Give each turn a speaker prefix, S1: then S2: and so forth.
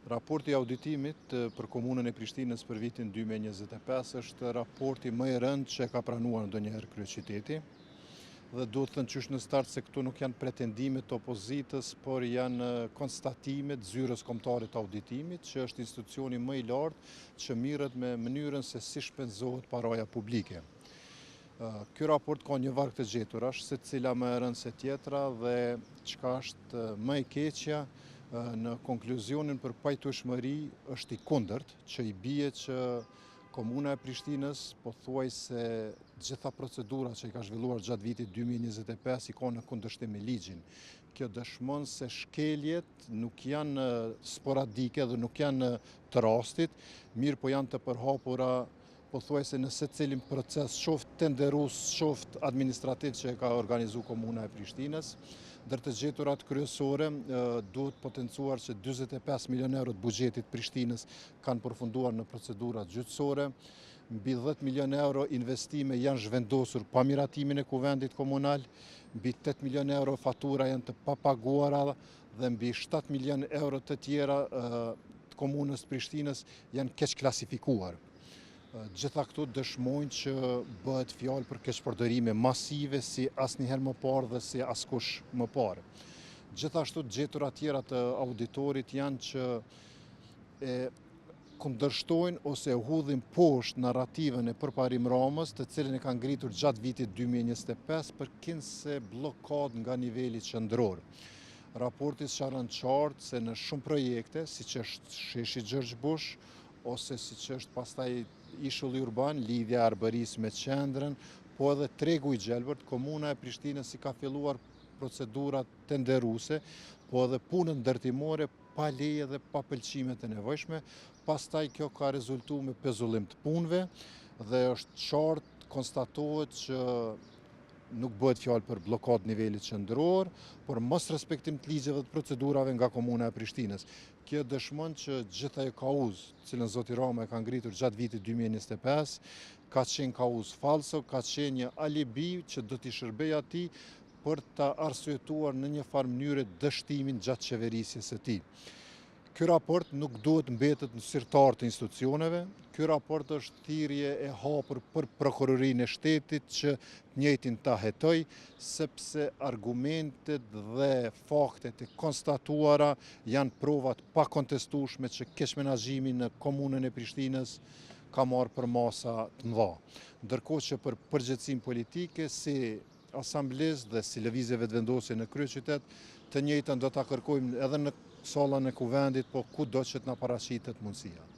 S1: Raporti i auditimit për komunën e Prishtinës për vitin 2025 është raporti më i rëndë që ka pranuar ndonjëherë kryeqyteti. Dhe duhet të thënë qysh në start se këtu nuk janë pretendimet të opozitës, por janë konstatimet zyrës kombëtare të auditimit, që është institucioni më i lartë që mirret me mënyrën se si shpenzohet paraja publike. Ky raport ka një varg të gjeturash, secila më e rëndë se tjetra dhe çka është më e keqja në konkluzionin për pajtueshmëri është i kundërt, që i bie që Komuna e Prishtinës pothuajse gjitha procedurat që i ka zhvilluar gjatë vitit 2025 i ka në kundërshtim me ligjin. Kjo dëshmon se shkeljet nuk janë sporadike dhe nuk janë të rastit, mirë po janë të përhapura pothuajse në secilin proces, qoftë tenderus, qoftë administrativ që e ka organizu Komuna e Prishtinës. Ndër të gjeturat kryesore duhet potencuar që 45 milion euro të buxhetit Prishtinës kanë përfunduar në procedurat gjyqësore, mbi 10 milion euro investime janë zhvendosur pa miratimin e kuvendit komunal, mbi 8 milion euro fatura janë të papaguara dhe mbi 7 milion euro të tjera të komunës Prishtinës janë keq klasifikuar. Gjitha këtu dëshmojnë që bëhet fjalë për keqpërdorime masive si asnjëherë më parë dhe si askush më parë. Gjithashtu gjetura tjera të auditorit janë që e kundërshtojnë ose hudhin poshtë narrativën e përparim Ramës, të cilën e kanë ngritur gjatë vitit 2025 përkinjse bllokad nga niveli qendror. Raporti sqaron qartë se në shumë projekte, siç është sheshi Gjergj Bush, ose siç është pastaj ishulli urban, lidhja e Arbërisë me qendrën, po edhe tregu i gjelbërt, Komuna e Prishtinës i ka filluar procedurat tenderuse, po edhe punën ndërtimore pa leje dhe pa pëlqimet e nevojshme. Pastaj kjo ka rezultuar me pezullim të punëve dhe është qartë konstatohet që nuk bëhet fjalë për bllokad nivelit qendror, por mos respektim të ligjeve dhe procedurave nga Komuna e Prishtinës. Kjo dëshmon që gjitha ajo kauzë, cilën zoti Rama e ka ngritur gjatë vitit 2025, ka qenë kauzë falso, ka qenë një alibi që do t'i shërbejë atij për ta arsyetuar në një farë mënyre dështimin gjatë qeverisjes së tij. Ky raport nuk duhet mbetet në sirtar të institucioneve. Ky raport është thirrje e hapur për prokurorinë e shtetit që të njëjtin ta hetoj, sepse argumentet dhe faktet e konstatuara janë provat pa kontestueshme që keq menaxhimi në komunën e Prishtinës ka marrë për masa të mëdha. Ndërkohë që për përgjegjësinë politike si asamblezë dhe si lëvizjeve të vendosje në kryeqytet, të njëjtën do ta kërkojmë edhe në sallën e kuvendit, po kudo që të na paraqitet mundësia.